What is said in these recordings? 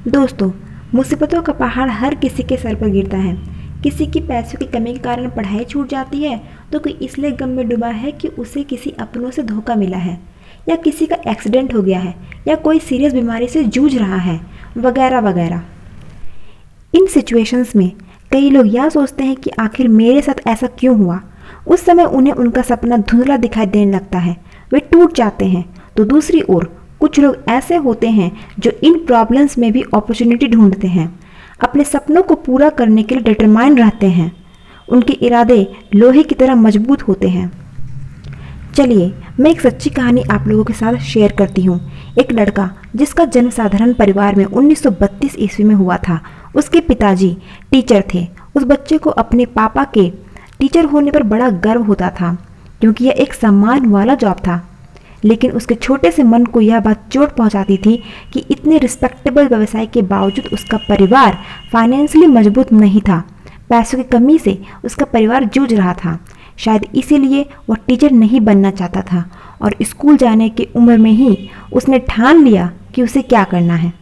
दोस्तों, मुसीबतों का पहाड़ हर किसी के सर पर गिरता है। किसी की पैसों की कमी के कारण पढ़ाई छूट जाती है, तो कोई इसलिए गम में डूबा है कि उसे किसी अपनों से धोखा मिला है, या किसी का एक्सीडेंट हो गया है, या कोई सीरियस बीमारी से जूझ रहा है, वगैरह वगैरह। इन सिचुएशंस में कई लोग यह सोचते हैं कि आखिर मेरे साथ ऐसा क्यों हुआ। उस समय उन्हें उनका सपना धुंधला दिखाई देने लगता है, वे टूट जाते हैं। तो दूसरी ओर कुछ लोग ऐसे होते हैं जो इन प्रॉब्लम्स में भी अपॉर्चुनिटी ढूंढते हैं, अपने सपनों को पूरा करने के लिए डिटरमाइन रहते हैं। उनके इरादे लोहे की तरह मजबूत होते हैं। चलिए मैं एक सच्ची कहानी आप लोगों के साथ शेयर करती हूँ। एक लड़का जिसका जन्म साधारण परिवार में 1932 ईस्वी में हुआ था। उसके पिताजी टीचर थे। उस बच्चे को अपने पापा के टीचर होने पर बड़ा गर्व होता था, क्योंकि यह एक सम्मान वाला जॉब था। लेकिन उसके छोटे से मन को यह बात चोट पहुंचाती थी कि इतने रिस्पेक्टेबल व्यवसाय के बावजूद उसका परिवार फाइनेंशियली मजबूत नहीं था। पैसों की कमी से उसका परिवार जूझ रहा था। शायद इसीलिए वह टीचर नहीं बनना चाहता था, और स्कूल जाने की उम्र में ही उसने ठान लिया कि उसे क्या करना है।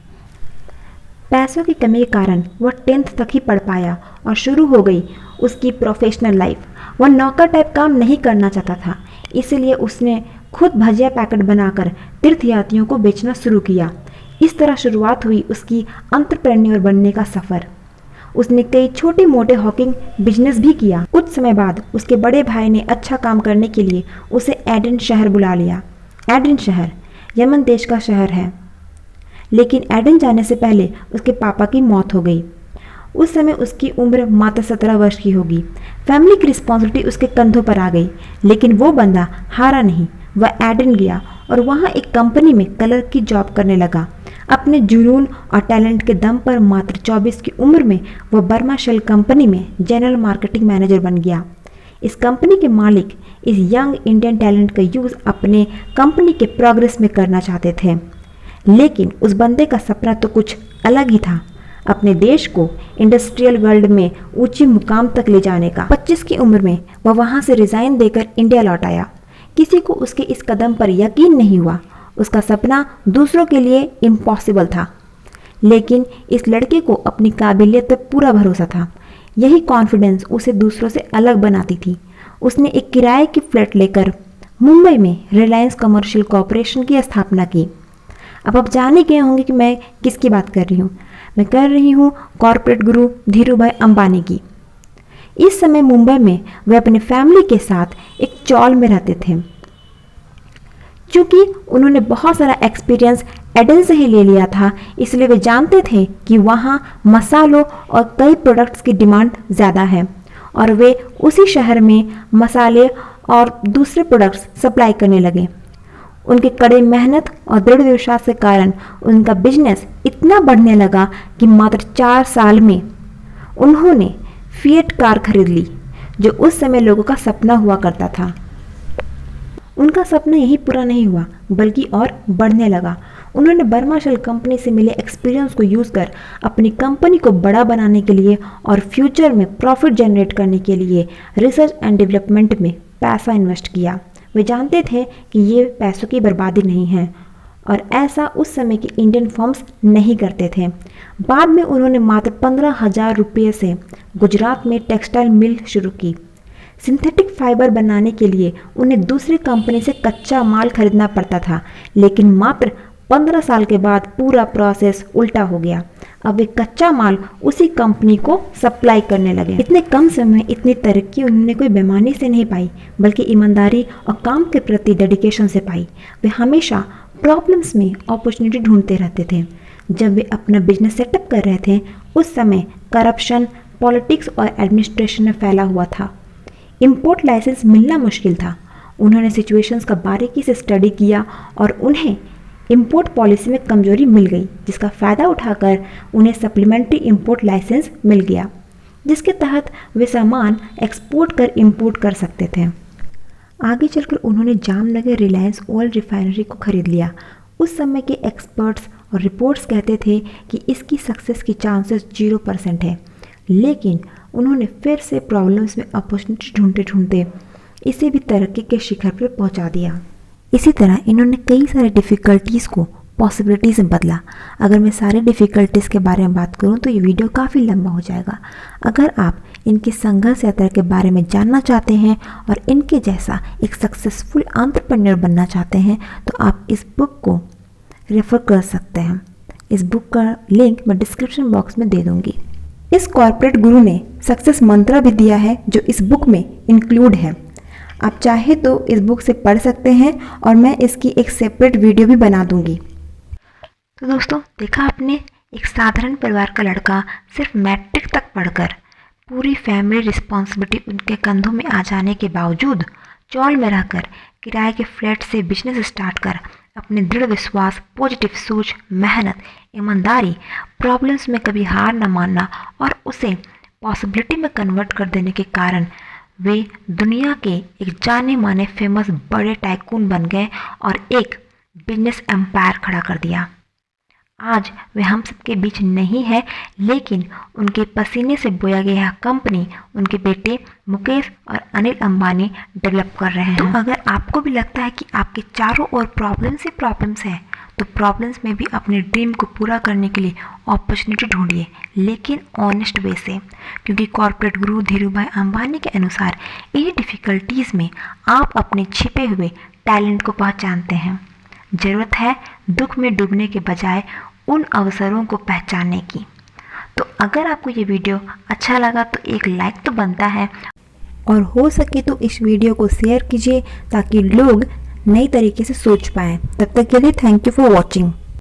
पैसों की कमी के कारण वह 10th तक ही पढ़ पाया और शुरू हो गई उसकी प्रोफेशनल लाइफ। वह नौकर टाइप काम नहीं करना चाहता था, इसीलिए उसने खुद भजिया पैकेट बनाकर तीर्थयात्रियों को बेचना शुरू किया। इस तरह शुरुआत हुई उसकी एंटरप्रेन्योर बनने का सफ़र। उसने कई छोटे मोटे हॉकिंग बिजनेस भी किया। कुछ समय बाद उसके बड़े भाई ने अच्छा काम करने के लिए उसे एडन शहर बुला लिया। एडन शहर यमन देश का शहर है, लेकिन एडन जाने से पहले उसके पापा की मौत हो गई। उस समय उसकी उम्र मात्र 17 वर्ष की होगी। फैमिली की रिस्पॉन्सिबिलिटी उसके कंधों पर आ गई, लेकिन वो बंदा हारा नहीं। वह एडन गया और वहाँ एक कंपनी में क्लर्क की जॉब करने लगा। अपने जुनून और टैलेंट के दम पर मात्र 24 की उम्र में वह बर्मा शेल कंपनी में जनरल मार्केटिंग मैनेजर बन गया। इस कंपनी के मालिक इस यंग इंडियन टैलेंट का यूज़ अपने कंपनी के प्रोग्रेस में करना चाहते थे, लेकिन उस बंदे का सपना तो कुछ अलग ही था, अपने देश को इंडस्ट्रियल वर्ल्ड में ऊंची मुकाम तक ले जाने का। 25 की उम्र में वह वहाँ से रिज़ाइन देकर इंडिया लौट आया। किसी को उसके इस कदम पर यकीन नहीं हुआ। उसका सपना दूसरों के लिए इम्पॉसिबल था, लेकिन इस लड़के को अपनी काबिलियत पर पूरा भरोसा था। यही कॉन्फिडेंस उसे दूसरों से अलग बनाती थी। उसने एक किराए की फ्लैट लेकर मुंबई में रिलायंस कमर्शियल कॉरपोरेशन की स्थापना की। अब आप जान ही गए होंगे कि मैं किसकी बात कर रही हूँ। मैं कर रही हूँ कॉरपोरेट गुरु धीरूभाई अंबानी की। इस समय मुंबई में वे अपने फैमिली के साथ एक चॉल में रहते थे। क्योंकि उन्होंने बहुत सारा एक्सपीरियंस एडन से ही ले लिया था, इसलिए वे जानते थे कि वहाँ मसालों और कई प्रोडक्ट्स की डिमांड ज़्यादा है, और वे उसी शहर में मसाले और दूसरे प्रोडक्ट्स सप्लाई करने लगे। उनके कड़े मेहनत और दृढ़ विश्वास के कारण उनका बिजनेस इतना बढ़ने लगा कि मात्र 4 साल में उन्होंने फिएट कार खरीद ली, जो उस समय लोगों का सपना हुआ करता था। उनका सपना यही पूरा नहीं हुआ, बल्कि और बढ़ने लगा। उन्होंने बर्मा शेल कंपनी से मिले एक्सपीरियंस को यूज़ कर अपनी कंपनी को बड़ा बनाने के लिए और फ्यूचर में प्रॉफिट जनरेट करने के लिए रिसर्च एंड डेवलपमेंट में पैसा इन्वेस्ट किया। वे जानते थे कि ये पैसों की बर्बादी नहीं है, और ऐसा उस समय के इंडियन फर्म्स नहीं करते थे। बाद में उन्होंने मात्र 15,000 रुपये से गुजरात में टेक्सटाइल मिल शुरू की। सिंथेटिक फाइबर बनाने के लिए उन्हें दूसरी कंपनी से कच्चा माल खरीदना पड़ता था, लेकिन मात्र 15 साल के बाद पूरा प्रोसेस उल्टा हो गया। अब वे कच्चा माल उसी कंपनी को सप्लाई करने लगे। इतने कम समय में इतनी तरक्की उन्होंने कोई बेईमानी से नहीं पाई, बल्कि ईमानदारी और काम के प्रति डेडिकेशन से पाई। वे हमेशा प्रॉब्लम्स में अपॉर्चुनिटी ढूंढते रहते थे। जब वे अपना बिजनेस सेटअप कर रहे थे, उस समय करप्शन, पॉलिटिक्स और एडमिनिस्ट्रेशन में फैला हुआ था। इंपोर्ट लाइसेंस मिलना मुश्किल था। उन्होंने सिचुएशंस का बारीकी से स्टडी किया और उन्हें इंपोर्ट पॉलिसी में कमजोरी मिल गई, जिसका फ़ायदा उठाकर उन्हें सप्लीमेंट्री इंपोर्ट लाइसेंस मिल गया, जिसके तहत वे सामान एक्सपोर्ट कर इंपोर्ट कर सकते थे। आगे चलकर उन्होंने जामनगर रिलायंस ऑयल रिफाइनरी को खरीद लिया। उस समय के एक्सपर्ट्स और रिपोर्ट्स कहते थे कि इसकी सक्सेस की चांसेस 0% है, लेकिन उन्होंने फिर से प्रॉब्लम्स में अपॉर्चुनिटी ढूंढते ढूंढते इसे भी तरक्की के शिखर पर पहुंचा दिया। इसी तरह इन्होंने कई सारे डिफ़िकल्टीज़ को पॉसिबिलिटीज़ में बदला। अगर मैं सारी डिफ़िकल्टीज़ के बारे में बात करूं तो ये वीडियो काफ़ी लंबा हो जाएगा। अगर आप इनकी संघर्ष यात्रा के बारे में जानना चाहते हैं और इनके जैसा एक सक्सेसफुल एंटरप्रेन्योर बनना चाहते हैं तो आप इस बुक को रेफ़र कर सकते हैं। इस बुक का लिंक मैं डिस्क्रिप्शन बॉक्स में दे दूँगी। इस कॉर्पोरेट गुरु ने सक्सेस मंत्र भी दिया है जो इस बुक में इंक्लूड है। आप चाहे तो इस बुक से पढ़ सकते हैं और मैं इसकी एक सेपरेट वीडियो भी बना दूंगी। तो दोस्तों, देखा आपने, एक साधारण परिवार का लड़का सिर्फ मैट्रिक तक पढ़कर पूरी फैमिली रिस्पॉन्सिबिलिटी उनके कंधों में आ जाने के बावजूद चौल में रहकर किराए के फ्लैट से बिजनेस स्टार्ट कर अपने दृढ़ विश्वास, पॉजिटिव सोच, मेहनत, ईमानदारी, प्रॉब्लम्स में कभी हार न मानना और उसे पॉसिबिलिटी में कन्वर्ट कर देने के कारण वे दुनिया के एक जाने माने फेमस बड़े टाइकून बन गए और एक बिजनेस एम्पायर खड़ा कर दिया। आज वे हम सबके बीच नहीं है, लेकिन उनके पसीने से बोया गया कंपनी उनके बेटे मुकेश और अनिल अंबानी डेवलप कर रहे हैं। तो अगर आपको भी लगता है कि आपके चारों ओर प्रॉब्लम्स ही प्रॉब्लम्स हैं, तो प्रॉब्लम्स में भी अपने ड्रीम को पूरा करने के लिए अपॉर्चुनिटी ढूंढिए, लेकिन ऑनेस्ट वे से, क्योंकि कॉर्पोरेट गुरु धीरूभाई अंबानी के अनुसार इन डिफ़िकल्टीज़ में आप अपने छिपे हुए टैलेंट को पहचानते हैं। ज़रूरत है दुख में डूबने के बजाय उन अवसरों को पहचानने की। तो अगर आपको ये वीडियो अच्छा लगा तो एक लाइक तो बनता है, और हो सके तो इस वीडियो को शेयर कीजिए ताकि लोग नई तरीके से सोच पाएँ। तब तक के लिए थैंक यू फॉर वॉचिंग।